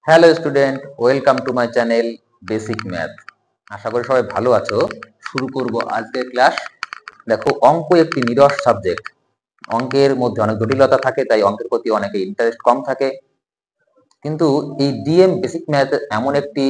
Hello student, welcome to my channel basic math. আশা করি সবাই ভালো আছো। শুরু করব আজকের ক্লাস। দেখো, অঙ্ক একটি নিরস সাবজেক্ট। অঙ্কের মধ্যে অনেক জটিলতা থাকে, তাই অঙ্কের প্রতি অনেকে ইন্টারেস্ট কম থাকে। কিন্তু এই ডিএম বেসিক ম্যাথ এমন একটি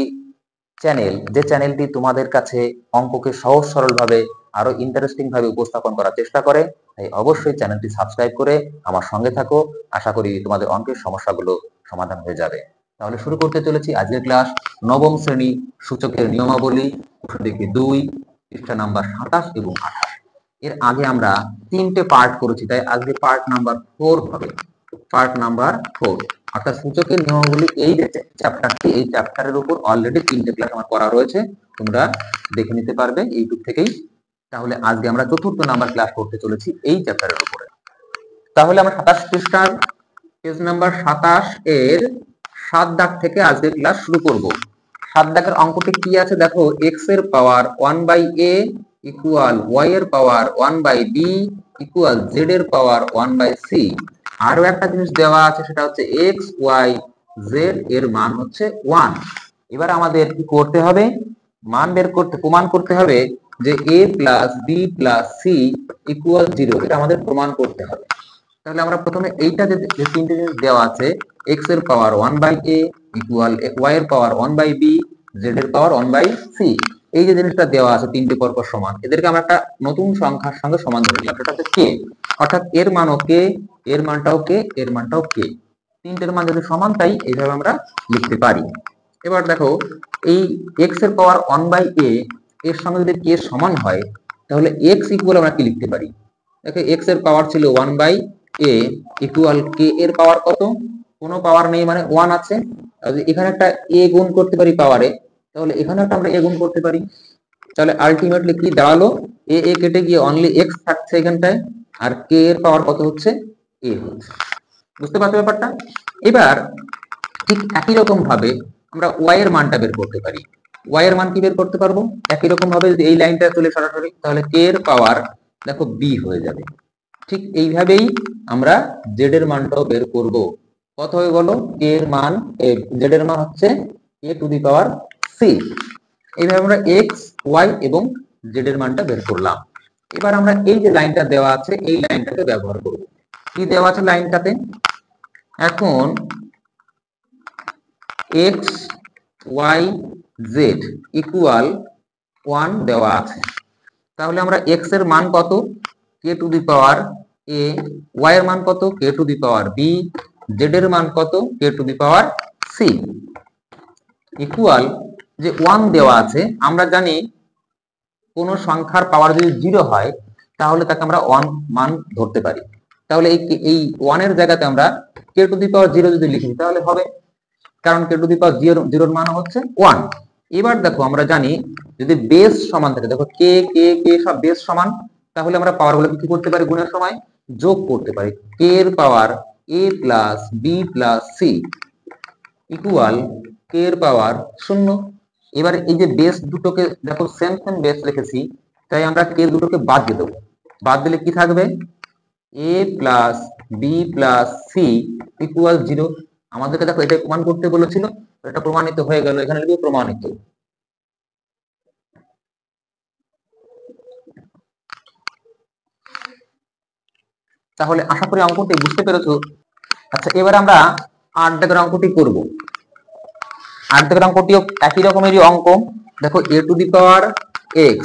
চ্যানেল, যে চ্যানেলটি তোমাদের কাছে অঙ্ককে সহজ সরলভাবে আরো ইন্টারেস্টিং ভাবে উপস্থাপন করার চেষ্টা করে। তাই অবশ্যই চ্যানেলটি সাবস্ক্রাইব করে আমার সঙ্গে থাকো। আশা করি তোমাদের অঙ্কের সমস্যাগুলো সমাধান হয়ে যাবে। তাহলে শুরু করতে চলেছি আজকের ক্লাস। নবম শ্রেণী সূচকের নিয়মাবলী, দেখি 2, পৃষ্ঠা নাম্বার 27 এবং 28। এর আগে আমরা 3টে পার্ট করেছি, তাই আজকে পার্ট নাম্বার 4 হবে। পার্ট নাম্বার 4 অর্থাৎ সূচকের নিয়মাবলী, এই যে চ্যাপ্টারটি, এই চ্যাপ্টারের উপর অলরেডি 3টে ক্লাস আমার করা রয়েছে, তোমরা দেখে নিতে পারবে ইউটিউব থেকেই। তাহলে আজকে আমরা 4র্থ নাম্বার ক্লাস করতে চলেছি এই চ্যাপ্টারের উপরে। তাহলে আমরা 27 পৃষ্ঠার পেজ নাম্বার 27 এর 7 দাগ থেকে আজকে ক্লাস শুরু করব। 7 দাগের অঙ্কটি কি আছে দেখো, x এর পাওয়ার 1/a ইকুয়াল y এর পাওয়ার 1/b ইকুয়াল z এর পাওয়ার 1/c। আরো একটা জিনিস দেওয়া আছে, সেটা হচ্ছে x y z এর মান হচ্ছে 1। এবার আমাদের কি করতে হবে? মান বের করতে, প্রমাণ করতে হবে যে a plus b plus c equal 0। এটা আমাদের প্রমাণ করতে হবে। তাহলে আমরা প্রথমে এইটা যে 3টে জিনিস দেওয়া আছে, x এর পাওয়ার 1/a ইকুয়াল y এর পাওয়ার 1/b z এর পাওয়ার 1/c, এই যে জিনিসটা দেওয়া আছে 3টে পরপর সমান, এদেরকে আমরা একটা নতুন সংখ্যার সঙ্গে সমান ধরে নিলাম, সেটা হচ্ছে k। অর্থাৎ এর মানও k, এর মানটাও k, এর মানটাও k। 3টের মান যদি সমান, তাই এইভাবে আমরা লিখতে পারি। এবার দেখো, এই x এর পাওয়ার 1/a এর সঙ্গে যদি k সমান হয়, তাহলে x ইকুয়াল আমরা কি লিখতে পারি? দেখো, x এর পাওয়ার ছিল 1/a ইকুয়াল k এর পাওয়ার কত? কোনো পাওয়ার নেই, মানে 1 আছে। এখানে একটা a গুণ করতে পারি পাওয়ারে, তাহলে এখানে একটা আমরা a গুণ করতে পারি। তাহলে আলটিমেটলি কি দাঁড়ালো? a কেটে গিয়ে অনলি x থাকছে এখানটায়, আর k এর পাওয়ার কত হচ্ছে? a হচ্ছে। বুঝতে পারছো ব্যাপারটা? এবার ঠিক একই রকম ভাবে আমরা y এর মানটা বের করতে পারি। y এর মান কি বের করতে পারবো? একই রকম ভাবে যদি এই লাইনটা চলে সরাসরি, তাহলে k এর পাওয়ার দেখো b হয়ে যাবে। ঠিক এইভাবেই আমরা z এর মানটাও বের করব। কত হবে বলো? k এর মান, z এর মান হচ্ছে a two the power c। এইভাবে আমরা x, y এবং z এর মানটা বের করলাম। এবার আমরা এই যে লাইনটা দেওয়া আছে, এই লাইনটাকে ব্যবহার করব। কি দেওয়া আছে লাইনটাতে? এখন x y z ইকুয়াল 1 দেওয়া আছে। তাহলে আমরা x এর মান কত? k to the power a, y এর মান কত? k to the power b, z এর মান কত? k to the power c equal, যে 1 দেওয়া আছে, আমরা জানি কোন সংখ্যার পাওয়ার যদি 0 হয়, তাহলে তাকে আমরা 1 মান ধরতে পারি। তাহলে এই 1 এর জায়গাতে আমরা k টু দি পাওয়ার 0 যদি লিখি, তাহলে হবে, কারণ k টু দি পাওয়ার 0 এর মান হচ্ছে 1। এবার দেখো, আমরা জানি যদি বেস সমান থাকে, দেখো k k k সব বেস সমান, তাহলে আমরা পাওয়ার গুলো কি করতে পারি? গুণের সময় যোগ করতে পারি। k এর পাওয়ার a plus b plus c equal k এর পাওয়ার 0। এবার এই যে বেস দুটোকে দেখো সেম সেম বেস রেখেছি, তাই আমরা k দুটোকে বাদ দিয়ে দেবো। বাদ দিলে কি থাকবে? a plus b plus c equal 0। আমাদেরকে দেখো এটা প্রমাণ করতে বলেছিল, এটা প্রমাণিত হয়ে গেল। এখানে লিখব প্রমাণিত। তাহলে আশা করি অঙ্কটি বুঝতে পেরেছো। আচ্ছা, এবার আমরা 8 দাগের অঙ্কটি করব। 8 দাগের অঙ্কটিও একই রকমেরই অঙ্ক। দেখো, a two the power x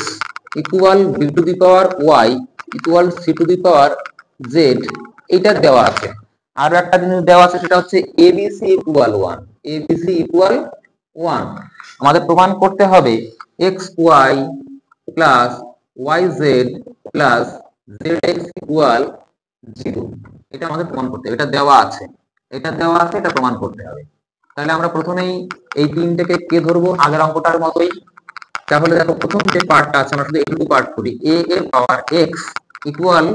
equal b two the power y equal c two the power z, এটা দেওয়া আছে। আর একটা জিনিস দেওয়া আছে, সেটা হচ্ছে abc ইকুয়াল 1, abc ইকুয়াল 1। আমাদের প্রমাণ করতে হবে xy plus yz plus zx equal 0। এটা আমাদের প্রমাণ করতে হবে। এটা দেওয়া আছে, এটা দেওয়া আছে, এটা প্রমাণ করতে হবে। তাহলে আমরা প্রথমেই এই 3টাকে কে ধরবো, আগের অঙ্কটার মতোই। তাহলে দেখো, প্রথম যে পার্টটা আছে, আমরা শুধু এইটুকু পার্ট করি। a এর পাওয়ার x ইকুয়াল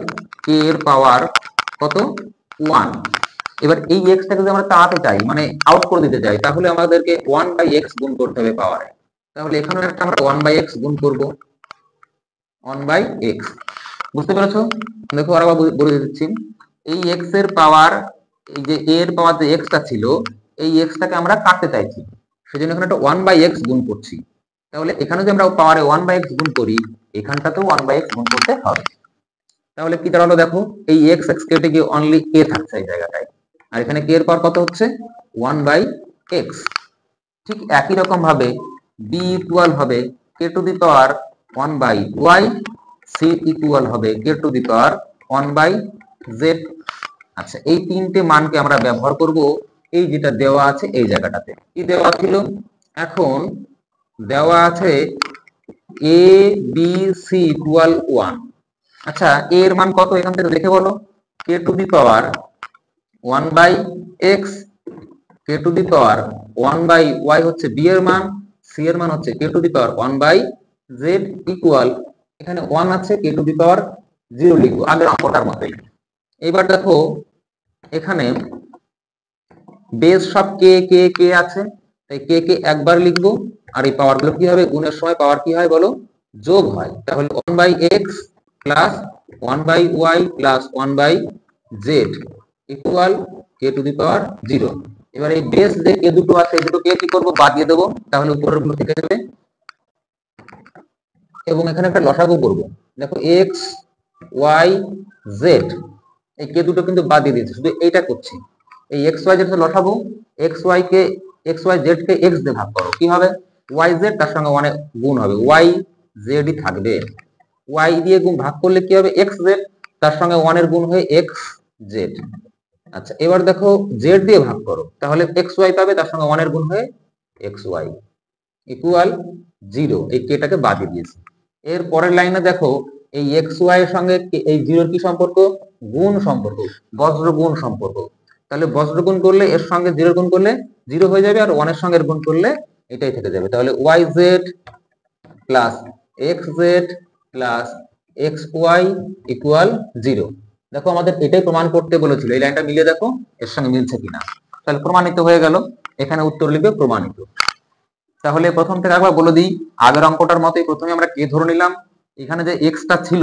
k এর পাওয়ার কত? 1। এবার এই x টাকে যদি আমরা তাড়াতে চাই, মানে আউট করে দিতে চাই, তাহলে আমাদেরকে 1/x গুণ করতে হবে পাওয়ারে। তাহলে এখানে একটা আমরা 1/x গুণ করব, 1/x। বুঝতে পেরেছো? দেখো, আর আবার বলে দিচ্ছি। এই x এর পাওয়ার, এই যে a এর পাওয়ার যে x টা ছিল, এই এক্সটাকে আমরা কাটতে চাইছি, সেজন্য এখানে একটা 1/x গুণ করছি। তাহলে এখানে যদি আমরা পাওয়ারে 1/x গুণ করি, এখানটাতেও 1/x গুণ করতে হবে। তাহলে কি দাঁড়ালো দেখো, এই x x কেটে গিয়ে অনলি a থাকছে এই জায়গাটায়, আর এখানে k এর পাওয়ার কত হচ্ছে 1/x। ঠিক একই রকম ভাবে b ইকুয়াল হবে k to the power 1/y, c equal হবে k to the power 1/z। আচ্ছা, এই তিনটে মানকে আমরা ব্যবহার করব এই যেটা দেওয়া আছে এই জায়গাটাতে। কি দেওয়া ছিল, এখন দেওয়া আছে a b c ইকুয়াল 1। আচ্ছা, a এর মান কত এখান থেকে দেখে বলো, k to the power 1/x, k to the power 1/y হচ্ছে b এর মান, c এর মান হচ্ছে k to the power 1/z equal, এখানে 1 আছে, k টু দি পাওয়ার 0 লিখবো আগের অঙ্কটার মতোই। এবার দেখো এখানে বেস সব কে কে কে আছে, তাই কে কে একবার লিখবো, আর এই পাওয়ার গুলো কি হবে, গুণের সময় পাওয়ার কি হয় বলো, যোগ হয়। তাহলে 1/x plus 1/y plus 1/z equal k to the power 0। এবার এই বেস যে কে দুটো আছে এই দুটো কে কি করবো, বাদ দিয়ে দেবো, তাহলে উপরের গুলো থেকে যাবে, এবং এখানে একটা লসাগু করব। দেখো x y z, এই কে দুটো কিন্তু বাদ দিয়ে দিয়েছি, শুধু এইটা করছি। এই x y z লসাগু, x y কে x y z কে x দিয়ে ভাগ করো, কি হবে y z, তার সঙ্গে 1 গুণ হবে, y z ই থাকবে। y দিয়ে গুণ ভাগ করলে কি হবে x z, তার সঙ্গে 1 এর গুণ হয়ে x z। আচ্ছা, এবার দেখো z দিয়ে ভাগ করো, তাহলে x y পাবে, তার সঙ্গে 1 এর গুণ হয়ে x y ইকুয়াল 0। এই কেটাকে বাদ দিয়ে দিয়েছি। এর পরের লাইনে দেখো এই x y এর সঙ্গে এই 0 এর কি সম্পর্ক, গুণ সম্পর্ক, বজ্র গুণ সম্পর্ক। তাহলে বজ্র গুণ করলে এর সঙ্গে 0 গুণ করলে 0 হয়ে যাবে, আর 1 এর সঙ্গে গুণ করলে এটাই থেকে যাবে। তাহলে yz plus xz plus xy equal 0। দেখো আমাদের এটাই প্রমাণ করতে বলেছিল, এই লাইনটা মিলিয়ে দেখো এর সঙ্গে মিলছে কিনা। তাহলে প্রমাণিত হয়ে গেল, এখানে উত্তর লিখবে প্রমাণিত। তাহলে প্রথম থেকে একবার বলে দিই, আগের অঙ্কটার মতোই প্রথমে আমরা কে ধরে নিলাম, এখানে যে x টা ছিল,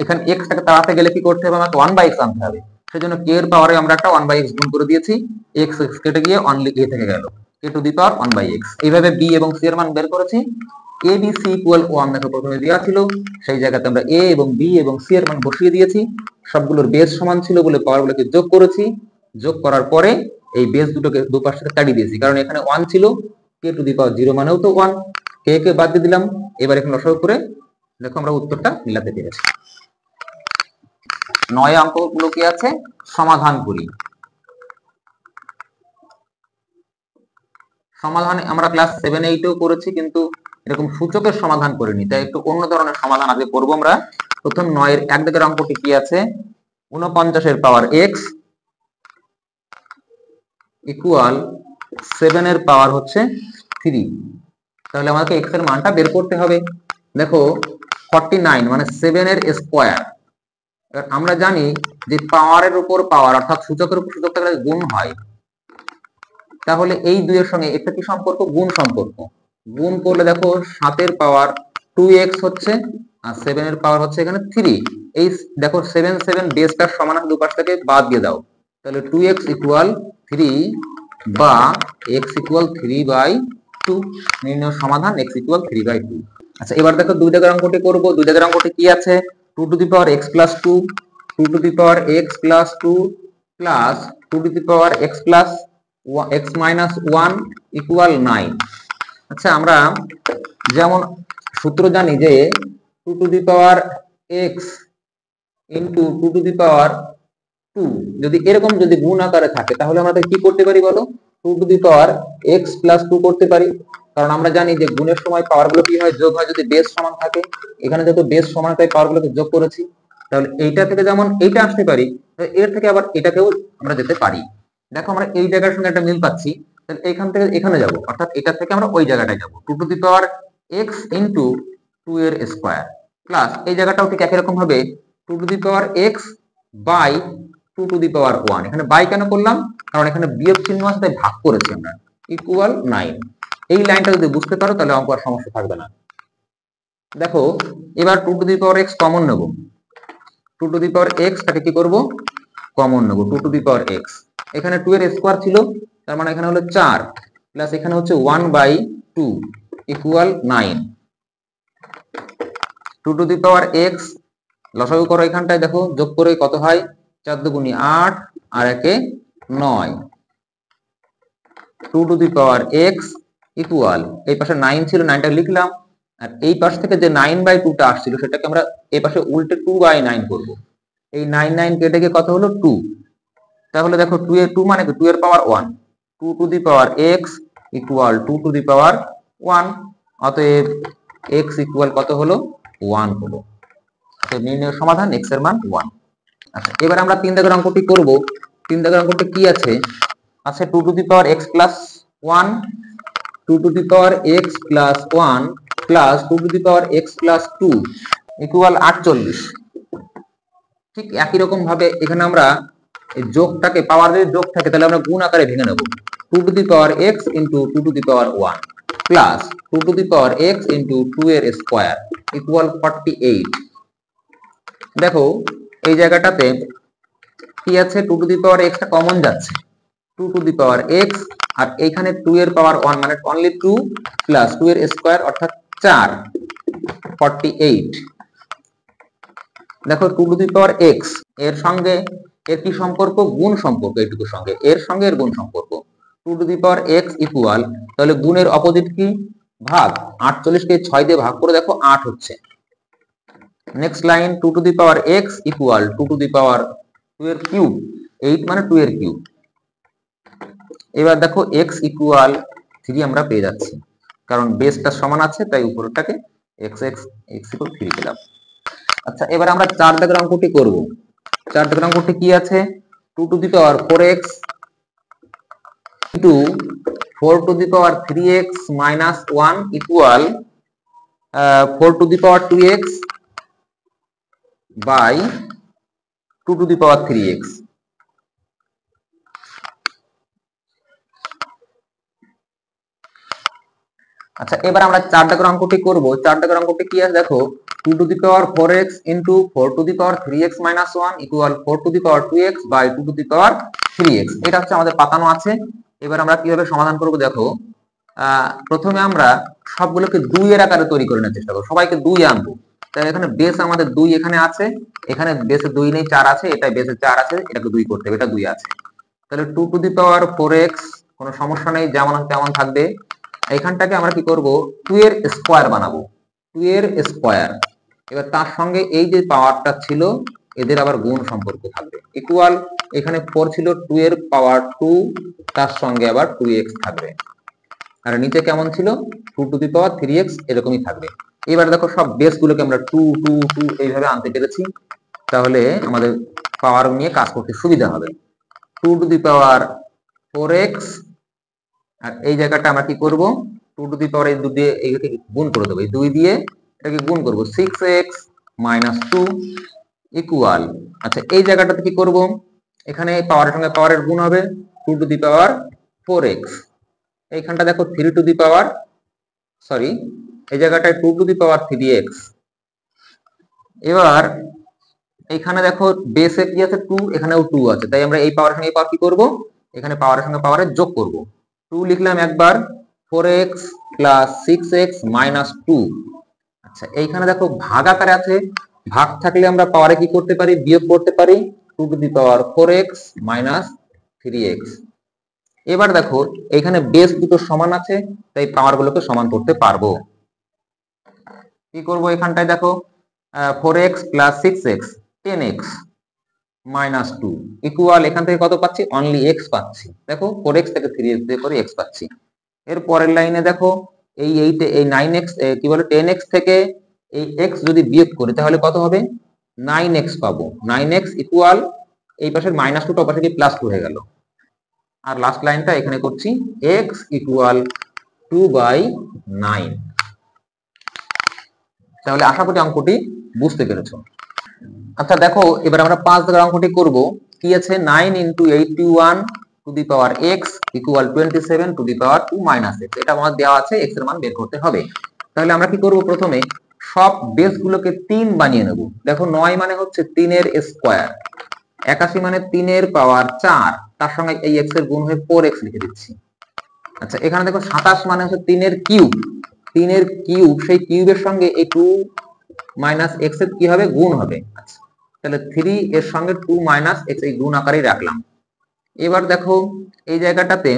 এখানে x টাকে তাড়াতে গেলে কি করতে হবে, আমাকে 1/x আনতে হবে। সেজন্য k এর পাওয়ারে আমরা একটা 1/x গুণ করে দিয়েছি, x x কেটে গিয়ে অনলি a থেকে গেল, k to the power 1/x। এইভাবে b এবং c এর মান বের করেছি। a b c ইকুয়াল 1 দেখো প্রথমে দেওয়া ছিল, সেই জায়গাতে আমরা a এবং b এবং c এর মান বসিয়ে দিয়েছি। সবগুলোর বেস সমান ছিল বলে পাওয়ারগুলোকে যোগ করেছি। যোগ করার পরে এই বেস দুটোকে দুপাশ থেকে কাটিয়ে দিয়েছি, কারণ এখানে 1 ছিল, k টু দি পাওয়ার 0 মানেও তো 1, k কে বাদ দিয়ে দিলাম। এবার এখানে লসাগু করে দেখো আমরা উত্তরটা মিলাতে পেরেছি। 9 অঙ্কগুলো কি আছে সমাধান করি। সমাধান আমরা ক্লাস 7 8 করেছি, কিন্তু এরকম সূচকের সমাধান করিনি, তাই একটু অন্য ধরনের সমাধান আগে করব আমরা। প্রথম 9 এর এক দিকের অঙ্কটি কি আছে, 49 এর পাওয়ার x ইকুয়াল 7 এর পাওয়ার হচ্ছে 3। তাহলে আমাকে x এর মানটা বের করতে হবে। দেখো 49 মানে 7 এর স্কয়ার। আমরা জানি যে পাওয়ারের উপর পাওয়ার অর্থাৎ সূচকের উপর সূচক থাকলে গুণ হয়, তাহলে এই দুইয়ের সঙ্গে একটা কি সম্পর্ক, গুণ সম্পর্ক। গুণ করলে দেখো 7 এর পাওয়ার 2x হচ্ছে, আর 7 এর পাওয়ার হচ্ছে এখানে 3। এই দেখো 7 7 বেসটার সমান দুপাশ থেকে বাদ দিয়ে দাও, তাহলে 2x ইকুয়াল 3 বা x ইকুয়াল 3/2। নির্ণয় সমাধান x ইকুয়াল 3/2। আচ্ছা, এবার দেখো দুই দাগের অঙ্কটি করব। দুই দাগের অঙ্কটি কি আছে, 2 to the power x plus 2, 2 to the power x plus 2 plus 2 to the power x plus x minus 1 equal 9। আচ্ছা, আমরা যেমন সূত্র জানি যে 2 to the power x into 2 to the power 2 যদি এরকম যদি গুণ আকারে থাকে, তাহলে আমরা কি করতে পারি বলো, 2 to the power x plus 2 করতে পারি। কারণ আমরা জানি যে গুণের সময় পাওয়ার গুলো কি হয়, যোগ হয় যদি বেস সমান থাকে। এখানে যেহেতু বেস সমান তাই পাওয়ার গুলোকে যোগ করেছি। তাহলে এইটা থেকে যেমন এইটা আসতে পারি, এর থেকে আবার এটাকেও আমরা যেতে পারি। দেখো আমরা এই জায়গার সঙ্গে একটা মিল পাচ্ছি, তাহলে এখান থেকে এখানে যাব, অর্থাৎ এটা থেকে আমরা ওই জায়গাটায় যাব। 2 to the power x into 2 এর স্কয়ার প্লাস এই জায়গাটাও ঠিক একই রকম ভাবে 2 to the power x by 2 to the power 1। এখানে বাই কেন করলাম, কারণ এখানে বিয়োগ চিহ্ন আছে তাই ভাগ করেছি আমরা, ইকুয়াল 9। এই লাইনটা যদি বুঝতে পারো তাহলে অঙ্ক আর সমস্যা থাকবে না। দেখো এবার 2 to the power x common নেব, 2 টু দি পাওয়ার x টাকে কি করব, কমন নেব 2 টু দি পাওয়ার x। এখানে 2 এর স্কোয়ার ছিল, তার মানে এখানে হলো 4 প্লাস এখানে হচ্ছে 1/2 equal 9। 2 to the power x লসাগু করো, এখানটায় দেখো যোগ করে কত হয়, 4 দুগুণী 8 আর একে 9। 2 to the power x equal, এই পাশে 9 ছিল, 9টা লিখলাম, আর এই পাশ থেকে যে 9/2 টা আসছিল সেটাকে আমরা এই পাশে উল্টে 2/9 করব। এই 9 কেটে গিয়ে কত হলো 2। তাহলে দেখো 2 এর 2 মানে কি 2 এর power 1, 2 to the power x equal 2 to the power 1। অতএব x ইকুয়াল কত হলো, 1 হলো। তো নির্ণয় সমাধান x এর মান 1। আচ্ছা, এবার আমরা 3 দাগের অঙ্কটি করব। 3 দাগের অঙ্কটি কি আছে, 2 to the power x plus 1, 2 to the power x plus 1 plus 2 to the power x plus 2 equal 48। ঠিক একই রকম ভাবে এখানে আমরা এই যোগটাকে, পাওয়ার যদি যোগ থাকে তাহলে আমরা গুণ আকারে ভেঙে নেব। 2 to the power x into 2 to the power 1 plus 2 to the power x into 2 এর স্কোয়ার ইকুয়াল 48। দেখো এই জায়গাটাতে কি আছে, 2 টু দি পাওয়ার x টা কমন যাচ্ছে, 2 টু দি পাওয়ার x আর এইখানে 2 এর পাওয়ার 1 মানে অনলি 2 প্লাস 2 এর স্কোয়ার অর্থাৎ 4, 48। দেখো 2 টু দি পাওয়ার x এর সঙ্গে এর কি সম্পর্ক, গুণ সম্পর্ক, এইটুকুর সঙ্গে এর সঙ্গে এর গুণ সম্পর্ক। 2 to the power x equal, তাহলে গুণের অপোজিট কি, ভাগ। 48 কে 6 দিয়ে ভাগ করে দেখো 8 হচ্ছে। Next line 2 to the power x equal 2 to the power 2 এর কিউব, 8 মানে 2 এর কিউব। এবার দেখো x ইকুয়াল 3 আমরা পেয়ে যাচ্ছি, কারণ বেসটা সমান আছে তাই উপরটাকে x ইকুয়াল 3 পেলাম। আচ্ছা, এবার আমরা 4 দাগের অঙ্কটি করব। 4 দাগের অঙ্কটি কি আছে, 2 to the power 4x into 4 to the power 3x minus 1 equal 4 to the power 2x by 2 to the power 3x। আচ্ছা, এবার আমরা 4 দাগের অঙ্কটি করব। 4 দাগের অঙ্কটি কি আছে দেখো, 2 to the power 4x into 4 to the power 3x minus 1 equal 4 to the power 2x by 2 to the power 3x। এটা হচ্ছে আমাদের পাতানো আছে। এবার আমরা কিভাবে সমাধান করব দেখো, প্রথমে আমরা সবগুলোকে 2 এর আকারে তৈরি করে নেওয়ার চেষ্টা করব, সবাইকে 2 আনবো। তাই এখানে বেস আমাদের 2 এখানে আছে, এখানে বেসে 2 নেই 4 আছে, এটাই বেসে 4 আছে, এটাকে 2 করতে হবে, এটা 2 আছে। তাহলে 2 টু দি পাওয়ার 4x কোনো সমস্যা নেই, যেমন তেমন থাকবে। এখানটাকে আমরা কি করব, 2 এর স্কোয়ার বানাবো, 2 এর স্কোয়ার। এবার তার সঙ্গে এই যে পাওয়ারটা ছিল এদের আবার গুণ সম্পর্ক থাকবে, ইকুয়াল এখানে 4 ছিল, 2 এর পাওয়ার 2 তার সঙ্গে আবার 2x থাকবে, আর নিচে কেমন ছিল 2 টু দি পাওয়ার 3x এরকমই থাকবে। এবার দেখো সব বেস গুলোকে আমরা 2 2 2 এইভাবে আনতে পেরেছি, তাহলে আমাদের পাওয়ার নিয়ে কাজ করতে সুবিধা হবে। 2 টু দি পাওয়ার 4x, আর এই জায়গাটা আমরা কি করব, 2 টু দি পাওয়ার এই 2 দিয়ে এইটাকে গুণ করে দেবো, এই 2 দিয়ে এটাকে গুণ করব 6x মাইনাস 2 ইকুয়াল। আচ্ছা, এই জায়গাটাতে কি করব, এখানে পাওয়ারের সঙ্গে পাওয়ারের গুণ হবে, 2 টু দি পাওয়ার 4x। এইখানটা দেখো 3 টু দি পাওয়ার, সরি এই জায়গাটায় 2 টু দি পাওয়ার 3x। এবার এখানে দেখো বেসে কি আছে 2, এখানেও 2 আছে, তাই আমরা এই পাওয়ারের সঙ্গে এই পাওয়ার কি করব, এখানে পাওয়ারের সঙ্গে পাওয়ারের যোগ করব। 2 লিখলাম একবার, 4x প্লাস 6x মাইনাস 2। আচ্ছা, এইখানে দেখো ভাগ আকারে আছে, ভাগ থাকলে আমরা পাওয়ারে কি করতে পারি, বিয়োগ করতে পারি, 2 to the power 4x minus 3x। এবার দেখো এখানে বেস দুটো সমান আছে, তাই পাওয়ার গুলোকে সমান করতে পারবো। কি করব, এখানটায় দেখো 4x plus 6x 10x minus 2 equal, এখান থেকে কত পাচ্ছি, অনলি x পাচ্ছি। দেখো 4x থেকে 3x দিয়ে করে x পাচ্ছি। এর পরের লাইনে দেখো এই 9x কি বলে 10x থেকে এই x যদি বিয়োগ করি তাহলে কত হবে, 9x পাবো। 9x ইকুয়াল, এই পাশের মাইনাস 2টা ওপাশে গিয়ে প্লাস 2 হয়ে গেল। আর লাস্ট লাইনটা এখানে করছি, x ইকুয়াল 2/9। তাহলে আশা করি অঙ্কটি বুঝতে পেরেছো। আচ্ছা দেখো, এবার আমরা 5 দাগের অঙ্কটি করব। কি আছে, 9 into 81 two the power x equal 27 two the power 2 minus x। এটা আমাদের দেওয়া আছে, x এর মান বের করতে হবে। তাহলে আমরা কি করব, প্রথমে সব বেস গুলোকে 3 বানিয়ে নেব। দেখো 9 মানে হচ্ছে 3 এর স্কোয়ার, 81 মানে 3 এর পাওয়ার 4, তার সঙ্গে এই x এর গুণ হয়ে 4x লিখে দিচ্ছি। আচ্ছা এখানে দেখো 27 মানে হচ্ছে 3 এর কিউব, 3 এর কিউব, সেই কিউবের সঙ্গে এই 2 মাইনাস x এর কি হবে, গুণ হবে। আচ্ছা তাহলে 3 এর সঙ্গে 2 মাইনাস x এই গুণ আকারেই রাখলাম। এবার দেখো এই জায়গাটাতে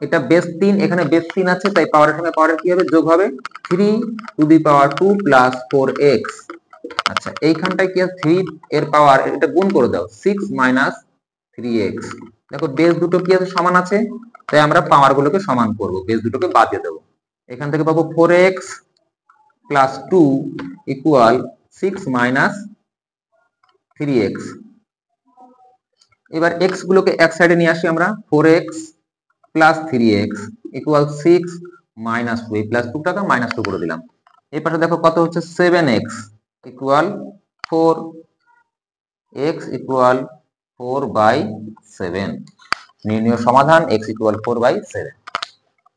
এটা বেস 3, এখানে বেস 3 আছে, তাই পাওয়ারের সঙ্গে পাওয়ারের কি হবে, যোগ হবে, 3 two the power 2 plus 4x। আচ্ছা এইখানটায় কি আছে, 3 এর পাওয়ার, এটা গুণ করে দাও, 6 মাইনাস 3x। দেখো বেস দুটো কি আছে, সমান আছে, তাই আমরা পাওয়ার গুলোকে সমান করব, বেস দুটোকে বাদ দিয়ে দেবো। এখান থেকে পাবো 4x plus 2 equal 6 minus 3x। এবার x গুলোকে এক সাইডে নিয়ে আসি আমরা, 4x plus 3x equal 6 minus 2, এই প্লাস 2 টাকা মাইনাস 2 করে দিলাম। এই পাশে দেখো কত হচ্ছে, 7x ইকুয়াল 4, x ইকুয়াল 4/7। নির্ণয় সমাধান x ইকুয়াল 4/7।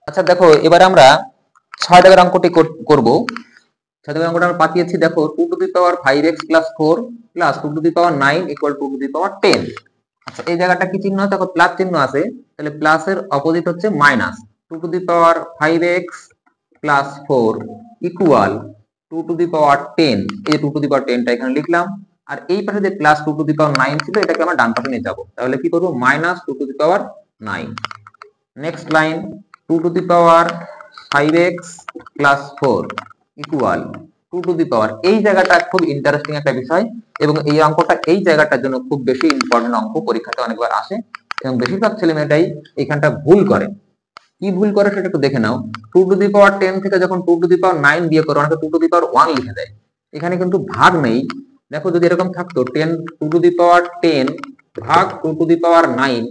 আচ্ছা দেখো এবারে আমরা 6 দাগের অঙ্কটি করব। 6 দাগের অঙ্কটা আমরা পাঠিয়েছি, দেখো 2 to the power 5x plus 4 plus 2 to the power 9 equal 2 to the power 10। আচ্ছা এই জায়গাটা কি চিহ্ন, দেখো প্লাস চিহ্ন আছে, তাহলে প্লাসের অপোজিট হচ্ছে minus. 2 to the power 5x plus 4 equal 2 to the power 10, এই 2 টু দি পাওয়ার 10টা এখানে লিখলাম। আর এই পাশে যে প্লাস 2 টু দি পাওয়ার 9 ছিল, এটাকে আমরা ডান পাশে নিয়ে যাব, তাহলে কি করব, minus 2 to the power 9। Next line, 2 to the power 5x plus 4 equal 2 to the power, এই জায়গাটা খুব ইন্টারেস্টিং একটা বিষয়, এবং এই অঙ্কটা এই জায়গাটার জন্য খুব বেশি ইম্পর্টেন্ট অঙ্ক, পরীক্ষাতে অনেকবার আসে এবং বেশিরভাগ ছেলেমেয়েটাই এখানটা ভুল করে। কি ভুল করে সেটা একটু দেখে নাও। 2 টু দি পাওয়ার 10 থেকে যখন 2 টু দি পাওয়ার 9 বিয়োগ করে, অনেকে 2 টু দি পাওয়ার 1 লিখে দেয়, এখানে কিন্তু ভাগ নেই। দেখো যদি এরকম থাকতো 10 2 টু দি পাওয়ার 10 ভাগ 2 টু দি পাওয়ার 9,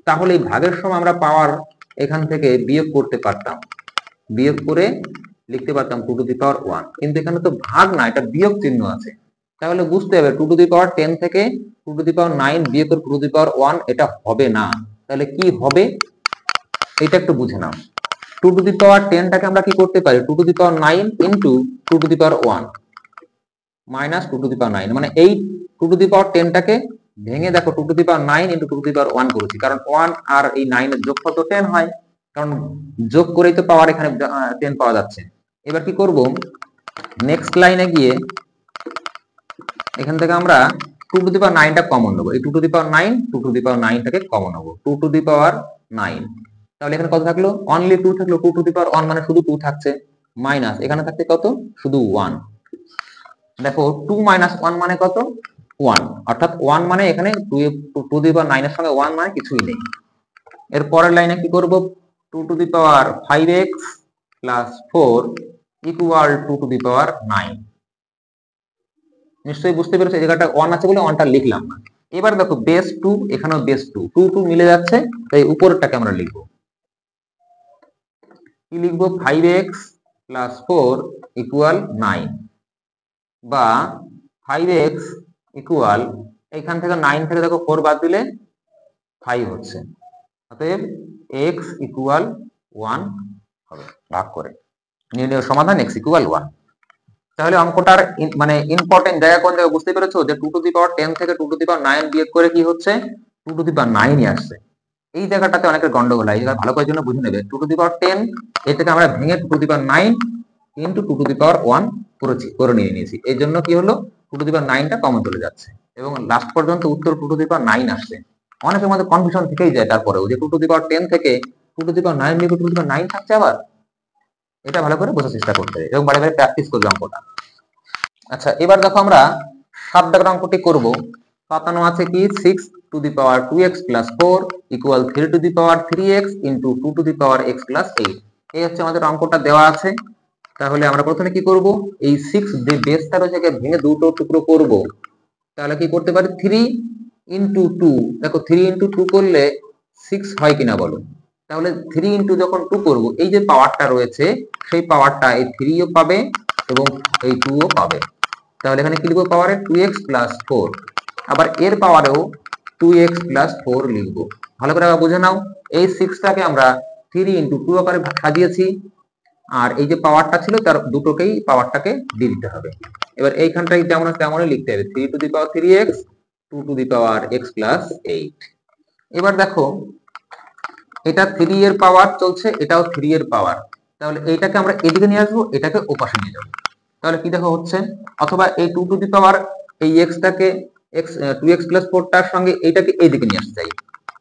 তাহলে এই ভাগের সময় আমরা পাওয়ার এখান থেকে বিয়োগ করতে পারতাম, বিয়োগ করে লিখতে পারতাম 2 টু দি পাওয়ার 1, কিন্তু এখানে তো ভাগ না, এটা বিয়োগ চিহ্ন আছে। তাহলে বুঝতে হবে 2 টু দি পাওয়ার 10 থেকে 2 টু দি পাওয়ার 9 বিয়োগ করে 2 টু দি পাওয়ার 1, এটা হবে না। তাহলে কি হবে এটা একটু বুঝে নাও। 2 টু দি পাওয়ার 10 টাকে আমরা কি করতে পারি, 2 to the power 9 into 2 to the power 1 minus 2 to the power 9, মানে এই 2 টু দি পাওয়ার 10 টাকে ভেঙে দেখো 2 to the power 9 into 2 to the power 1 করেছি, কারণ 1 আর এই 9 এর যোগফল তো 10 হয়, কারণ যোগ করেই তো পাওয়ার এখানে 10 পাওয়া যাচ্ছে। এবার কি করব, নেক্সট লাইনে গিয়ে এখান থেকে আমরা 2 টু দি পাওয়ার 9টা কমন নেব, এই 2 to the power 9 2 to the power 9টাকে কমন নেব, 2 টু দি পাওয়ার 9। তাহলে এখানে কত থাকলো, অনলি 2 থাকলো, 2 টু দি পাওয়ার 1 মানে শুধু 2 থাকছে, মাইনাস এখানে থাকছে কত, শুধু 1। দেখো 2 মাইনাস 1 মানে কত, 1, অর্থাৎ 1 মানে এখানে 2 টু দি পাওয়ার 9 এর সঙ্গে 1 মানে কিছুই নেই। এর পরের লাইনে কি করব, 2 to the power 5x plus 4 equal 2 to the power 9। নিশ্চয়ই বুঝতে পেরেছো, এই জায়গাটা 1 আছে বলে 1টা লিখলাম না। এবার দেখো বেস 2, এখানেও বেস 2, 2 2 মিলে যাচ্ছে, তাই উপরেরটাকে আমরা লিখব, কি লিখব, 5x প্লাস 4 ইকুয়াল 9, বা 5x ইকুয়াল, এখান থেকে 9 থেকে দেখো 4 বাদ দিলে 5 হচ্ছে, অতএব x ইকুয়াল 1 হবে, ভাগ করে নির্ণয় সমাধান x ইকুয়াল 1। তাহলে অঙ্কটার মানে ইম্পর্টেন্ট জায়গা কোন জায়গা বুঝতে পেরেছো, যে 2 টু দি পাওয়ার 10 থেকে 2 টু দি পাওয়ার 9 বিয়োগ করে কি হচ্ছে, 2 টু দি পাওয়ার 9ই আসছে। এই জায়গাটাতে অনেকের গন্ডগোল হয়, এই জায়গা ভালো করে জন্য বুঝে নেবে। 2 টু দি পাওয়ার 10 এর থেকে আমরা ভেঙে 2 to the power 9 into 2 to the power 1 করে নিয়েছি, এই জন্য কি হলো, 2 টু দি পাওয়ার 9টা কমন চলে যাচ্ছে, এবং লাস্ট পর্যন্ত উত্তর 2 টু দি পাওয়ার 9 আসছে। অনেকের মধ্যে কনফিউশন থেকেই যায়, তারপরেও যে 2 টু দি পাওয়ার 10 থেকে 2 টু দি পাওয়ার 9 বিয়োগ 2 টু দি পাওয়ার 9 থাকছে আবার, এটা ভালো করে বোঝার চেষ্টা করতে হবে এবং বারে বারে প্র্যাকটিস করবে অঙ্কটা। আচ্ছা এবার দেখো আমরা 7 দাগের অঙ্কটি করব। পাতানো আছে কি, 6 two the power 2x plus 4 equal 3 two the power 3x into 2 to the power x plus 8। এই হচ্ছে আমাদের অঙ্কটা দেওয়া আছে। তাহলে আমরা প্রথমে কি করব, এই 6 যে বেসটা রয়েছে একে ভেঙে দুটো টুকরো করব। তাহলে কি করতে পারি, 3 ইনটু 2, দেখো 3 ইনটু 2 করলে 6 হয় কিনা বলো। তাহলে 3 ইনটু যখন 2 করব, এই যে পাওয়ারটা রয়েছে সেই পাওয়ারটা এই 3 ও পাবে এবং এই 2 ও পাবে। তাহলে এখানে কি লিখবো, পাওয়ারে 2x প্লাস 4, আবার এর পাওয়ারেও 2x প্লাস 4 লিখবো। ভালো করে আবার বুঝে নাও, এই 6টাকে আমরা 3 ইনটু 2 আকারে সাজিয়েছি, আর এই যে পাওয়ারটা ছিল তার দুটোকেই পাওয়ারটাকে দিয়ে দিতে হবে। এবার এইখানটাই যেমন তেমনই লিখতে হবে, 3 two the power 3x 2 to the power x plus 8। এবার দেখো এটা 3 এর পাওয়ার চলছে, এটাও 3 এর পাওয়ার, তাহলে এইটাকে আমরা এদিকে নিয়ে আসবো, এটাকে ওপাশে নিয়ে যাবো। তাহলে কি দেখো হচ্ছে, অথবা এই 2 টু দি পাওয়ার এই এক্সটাকে এক্স 2x প্লাস 4টার সঙ্গে এইটাকে এইদিকে নিয়ে আসতে চাই,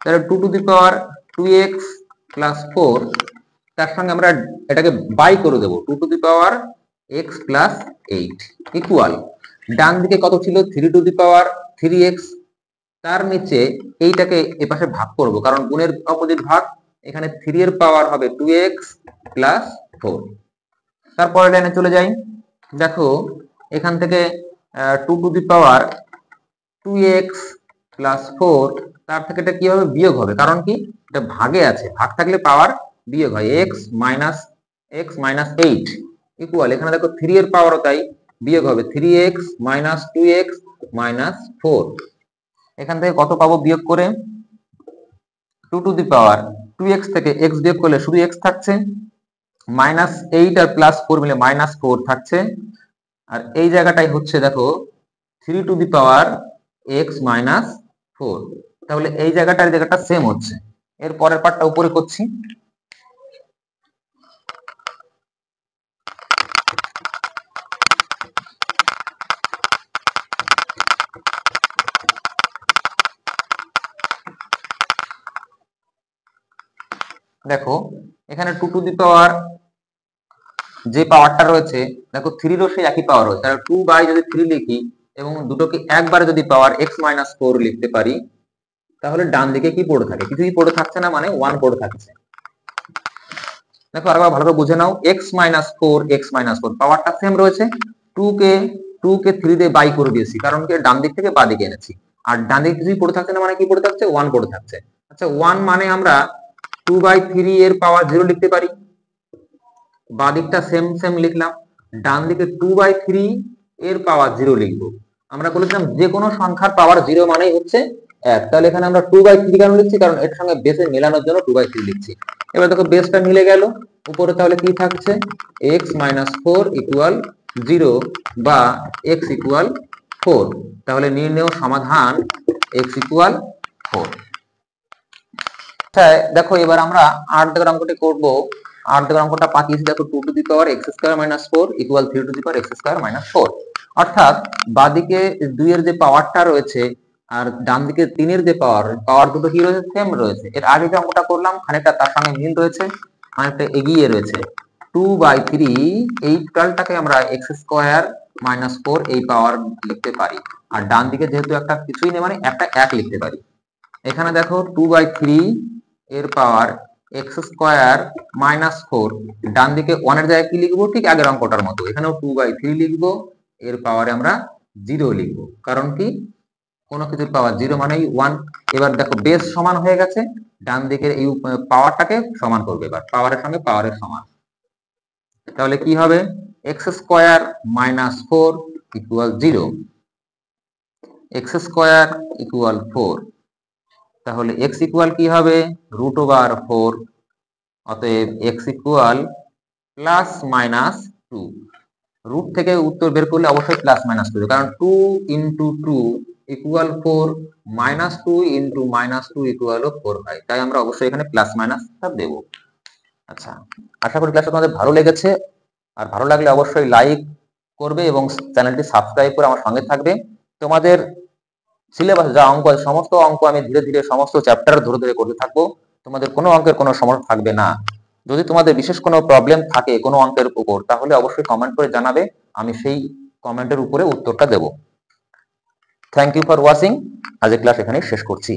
তাহলে 2 to the power 2x plus 4 তার সঙ্গে আমরা এটাকে বাই করে দেবো 2 to the power x plus 8 equal ডান দিকে কত ছিল 3 টু দি পাওয়ার 3x, তার নিচে এইটাকে এপাশে ভাগ করব কারণ গুণের অপোজিট ভাগ, এখানে 3 এর পাওয়ার হবে 2x প্লাস 4। তারপরে লাইনে চলে যাই, দেখো এখান থেকে 2 to the power 2x plus 4 তার থেকে এটা কি হবে বিয়োগ হবে, কারণ কি এটা ভাগে আছে, ভাগ থাকলে পাওয়ার বিয়োগ হয়, x মাইনাস 8 ইকুয়াল এখানে দেখো 3 এর পাওয়ারও তাই বিয়োগ হবে 3x মাইনাস 2x মাইনাস 4। এখান থেকে কত পাবো বিয়োগ করে 2 টু দি পাওয়ার 2x থেকে x বিয়োগ করলে শুধু x থাকছে, মাইনাস 8 আর প্লাস 4 মিলে মাইনাস 4 থাকছে, আর এই জায়গাটাই হচ্ছে দেখো 3 two the power x minus 4, তাহলে এই জায়গাটার জায়গাটা সেম হচ্ছে। এর পরের পার্টটা উপরে করছি, দেখো এখানে 2 টু দি পাওয়ার যে পাওয়ারটা রয়েছে দেখো 3 রও সেই একই পাওয়ার রয়েছে, তাহলে 2 বাই যদি 3 লিখি এবং দুটোকে একবারে যদি পাওয়ার x মাইনাস 4 লিখতে পারি, তাহলে ডান দিকে কি পড়ে থাকে, কিছুই পড়ে থাকছে না, মানে 1 পড়ে থাকছে। দেখো আরেকবার ভালো করে বুঝে নাও, x মাইনাস 4 পাওয়ারটা সেম রয়েছে, 2 কে 3 দিয়ে বাই করে দিয়েছি, কারণ কি ডান দিক থেকে বাঁ দিকে এনেছি, আর ডান দিকে কিছুই পড়ে থাকছে না মানে কি পড়ে থাকছে 1 পড়ে থাকছে। আচ্ছা 1 মানে আমরা 2/3 এর পাওয়ার 0 লিখতে পারি, বাঁ দিকটা সেম লিখলাম, ডান দিকে 2/3 এর পাওয়ার 0 লিখবো। আমরা বলেছিলাম যে কোনো সংখ্যার পাওয়ার 0 মানেই হচ্ছে 1, তাহলে এখানে আমরা 2/3 কেন লিখছি, কারণ এর সঙ্গে বেসে মেলানোর জন্য 2/3 লিখছি। এবার দেখো বেসটা মিলে গেল, উপরে তাহলে কি থাকছে x মাইনাস 4 ইকুয়াল 0 বা x ইকুয়াল 4, তাহলে নির্ণেয় সমাধান x ইকুয়াল 4। দেখো এবার আমরা 8 দাগের অঙ্কটি করব। 8 দাগের অঙ্কটা পাঠিয়েছি, দেখো 2 to the power x square minus 4 equal 3 two the power x square minus 4, অর্থাৎ বাঁদিকে 2 এর যে পাওয়ারটা রয়েছে আর ডান দিকে 3 এর যে পাওয়ার দুটো কি রয়েছে সেম রয়েছে। এর আগে যে অঙ্কটা করলাম খানিকটা তার সঙ্গে মিল রয়েছে, খানিকটা এগিয়ে রয়েছে। 2/3 এই টোটালটাকে আমরা x স্কয়ার মাইনাস 4 এই পাওয়ার লিখতে পারি, আর ডান দিকে যেহেতু একটা কিছুই নেই মানে একটা 1 লিখতে পারি। এখানে দেখো 2/3 এর পাওয়ার x স্কয়ার মাইনাস 4, ডান দিকে 1 এর জায়গায় কি লিখবো, ঠিক আগের অঙ্কটার মতো এখানেও 2/3 লিখবো, এর পাওয়ারে আমরা 0 লিখবো, কারণ কি কোনো কিছুর পাওয়ার 0 মানেই 1। এবার দেখো বেস সমান হয়ে গেছে, ডান দিকের এই পাওয়ারটাকে সমান করবে, এবার পাওয়ারের সঙ্গে পাওয়ারের সমান, তাহলে কি হবে x square minus 4 equal 0, x square equal 4, তাহলে x ইকুয়াল কি হবে √4, অতএব x equal plus minus 2। Root থেকে উত্তর বের করলে অবশ্যই প্লাস মাইনাস 2, কারণ 2 into 2 equal 4, minus 2 into minus 2 equal 4 হয়, তাই আমরা অবশ্যই এখানে প্লাস মাইনাসটা দেব। আচ্ছা, আশা করি ক্লাসটা তোমাদের ভালো লেগেছে, আর ভালো লাগলে অবশ্যই লাইক করবে এবং চ্যানেলটি সাবস্ক্রাইব করে আমার সঙ্গে থাকবে। তোমাদের সিলেবাস যা অঙ্ক আছে সমস্ত অঙ্ক আমি ধীরে ধীরে সমস্ত চ্যাপ্টার ধরে করতে থাকবো, তোমাদের কোনো অঙ্কের কোনো সমস্যা থাকবে না। যদি তোমাদের বিশেষ কোনো প্রবলেম থাকে কোনো অঙ্কের উপর, তাহলে অবশ্যই কমেন্ট করে জানাবে, আমি সেই কমেন্টের উপরে উত্তরটা দেব। থ্যাংক ইউ ফর ওয়াচিং, আজকের ক্লাস এখানেই শেষ করছি।